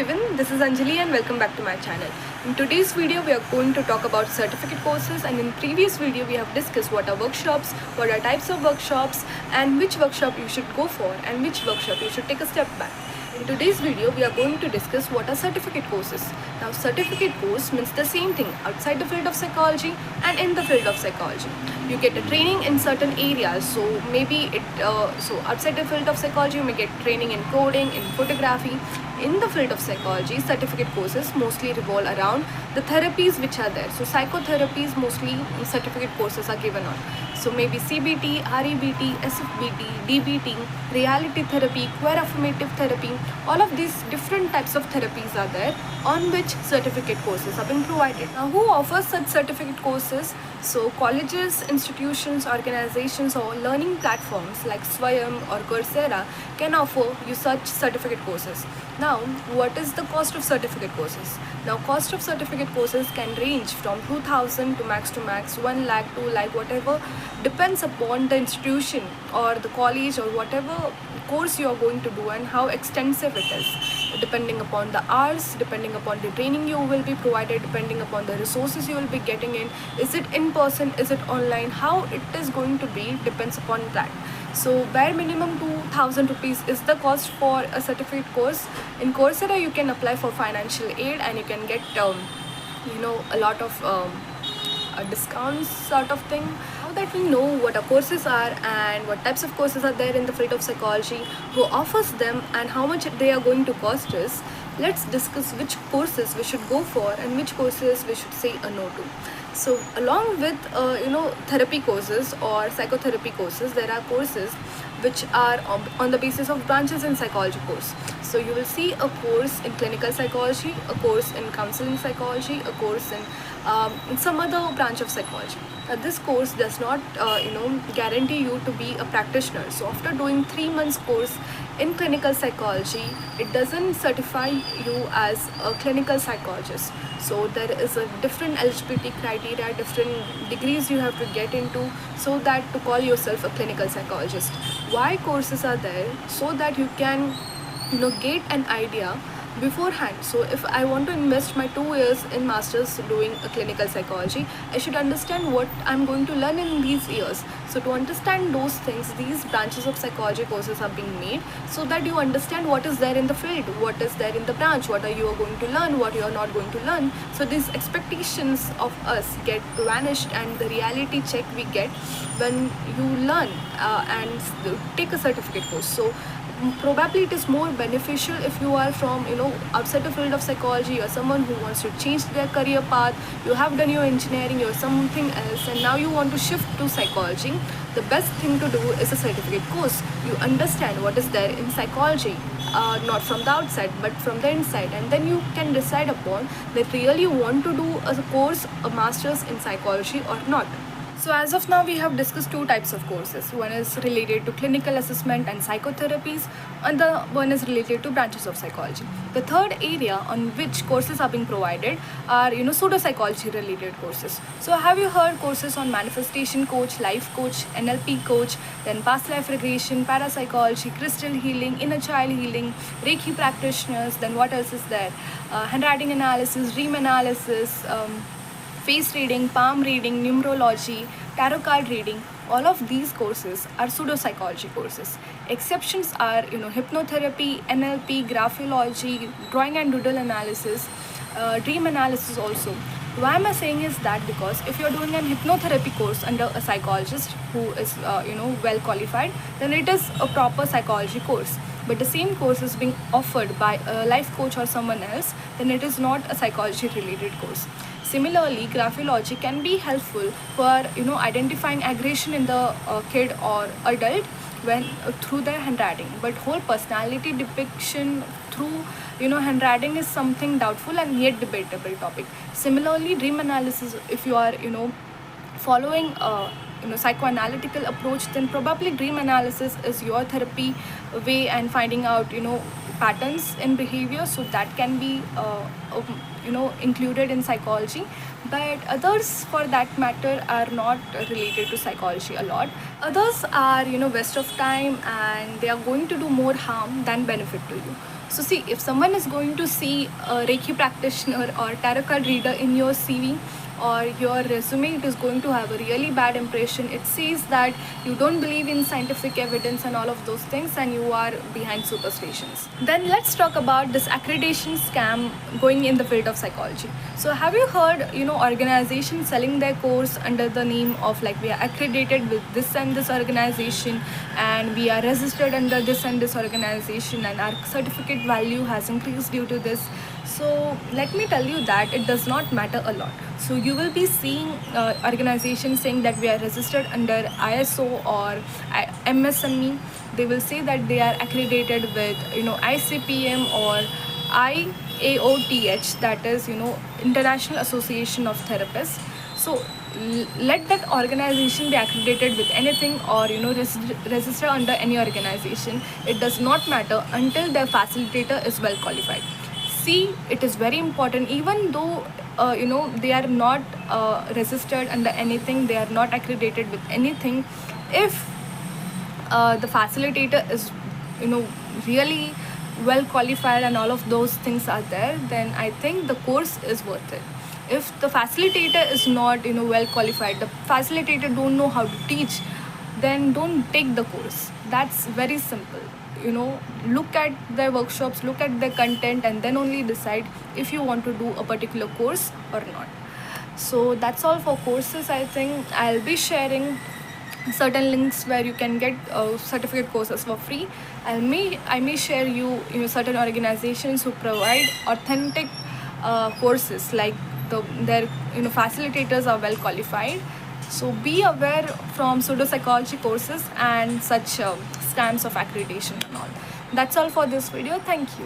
everyone, this is Anjali and welcome back to my channel. In today's video we are going to talk about certificate courses, and in previous video we have discussed what are workshops, what are types of workshops, and which workshop you should go for and which workshop you should take a step back. In today's video we are going to discuss what are certificate courses. Now certificate course means the same thing outside the field of psychology and in the field of psychology. You get a training in certain areas, so outside the field of psychology you may get training in coding, in photography. In the field of psychology, certificate courses mostly revolve around the therapies which are there. So psychotherapies mostly certificate courses are given on. So maybe CBT, REBT, SFBT, DBT, reality therapy, queer affirmative therapy, all of these different types of therapies are there on which certificate courses have been provided. Now who offers such certificate courses? So colleges, institutions, organizations or learning platforms like Swayam or Coursera can offer you such certificate courses. Now what is the cost of certificate courses? Now cost of certificate courses can range from 2000 to max 1 lakh, 2 lakh, whatever, depends upon the institution or the college or whatever course you are going to do and how extensive it is, depending upon the hours, depending upon the training you will be provided, depending upon the resources you will be getting in. Is it in person, is it online, how it is going to be depends upon that. So bare minimum 2000 rupees is the cost for a certificate course. In Coursera you can apply for financial aid and you can get a lot of discounts sort of thing. Now that we know what our courses are and what types of courses are there in the field of psychology, who offers them and how much they are going to cost us, let's discuss which courses we should go for and which courses we should say a no to. So along with therapy courses or psychotherapy courses, there are courses which are on the basis of branches in psychology course. So you will see a course in clinical psychology, a course in counseling psychology, a course in some other branch of psychology. This course does not guarantee you to be a practitioner. So after doing 3 months course in clinical psychology, it doesn't certify you as a clinical psychologist. So there is a different eligibility criteria, different degrees you have to get into so that to call yourself a clinical psychologist. Why courses are there? So that you can get an idea beforehand. So if I want to invest my 2 years in masters doing a clinical psychology, I should understand what I'm going to learn in these years. So to understand those things, these branches of psychology courses are being made so that you understand what is there in the field, what is there in the branch, what are you going to learn, what you are not going to learn. So these expectations of us get vanished and the reality check we get when you learn and take a certificate course. So probably it is more beneficial if you are from outside the field of psychology or someone who wants to change their career path. You have done your engineering or something else and now you want to shift to psychology. The best thing to do is a certificate course. You understand what is there in psychology, not from the outside but from the inside, and then you can decide upon that really you want to do a course, a master's in psychology or not. So as of now we have discussed 2 types of courses. One is related to clinical assessment and psychotherapies, and the one is related to branches of psychology. The third area on which courses are being provided are pseudo-psychology related courses. So have you heard courses on manifestation coach, life coach, NLP coach, then past life regression, parapsychology, crystal healing, inner child healing, Reiki practitioners, then what else is there? Handwriting analysis, dream analysis, face reading, palm reading, numerology, tarot card reading. All of these courses are pseudo-psychology courses. Exceptions are hypnotherapy, NLP, graphology, drawing and doodle analysis, dream analysis also. Why am I saying is that because if you're doing an hypnotherapy course under a psychologist who is well qualified, then it is a proper psychology course. But the same course is being offered by a life coach or someone else, then it is not a psychology related course. Similarly, graphology can be helpful for identifying aggression in the kid or adult when through their handwriting, but whole personality depiction through handwriting is something doubtful and yet debatable topic. Similarly, dream analysis, if you are following psychoanalytical approach, then probably dream analysis is your therapy way and finding out patterns in behavior, so that can be included in psychology. But others for that matter are not related to psychology a lot. Others are waste of time and they are going to do more harm than benefit to you. So see, if someone is going to see a Reiki practitioner or tarot card reader in your CV or your resume, it is going to have a really bad impression. It says that you don't believe in scientific evidence and all of those things, and you are behind superstitions. Then let's talk about this accreditation scam going in the field of psychology. So have you heard, organizations selling their course under the name of like, we are accredited with this and this organization, and we are registered under this and this organization, and our certificate value has increased due to this. So let me tell you that it does not matter a lot. So you will be seeing organizations saying that we are registered under ISO or MSME. They will say that they are accredited with ICPM or IAOTH, that is International Association of Therapists. So let that organization be accredited with anything or register under any organization. It does not matter until their facilitator is well qualified. See, it is very important, even though they are not registered under anything, they are not accredited with anything. If the facilitator is really well qualified and all of those things are there, then I think the course is worth it. If the facilitator is not well qualified, the facilitator don't know how to teach, then don't take the course. That's very simple. Look at their workshops, look at their content, and then only decide if you want to do a particular course or not. So that's all for courses. I think I'll be sharing certain links where you can get certificate courses for free. I may share you certain organizations who provide authentic courses, like their facilitators are well qualified. So be aware from pseudopsychology courses and such scams of accreditation and all. That's all for this video. Thank you.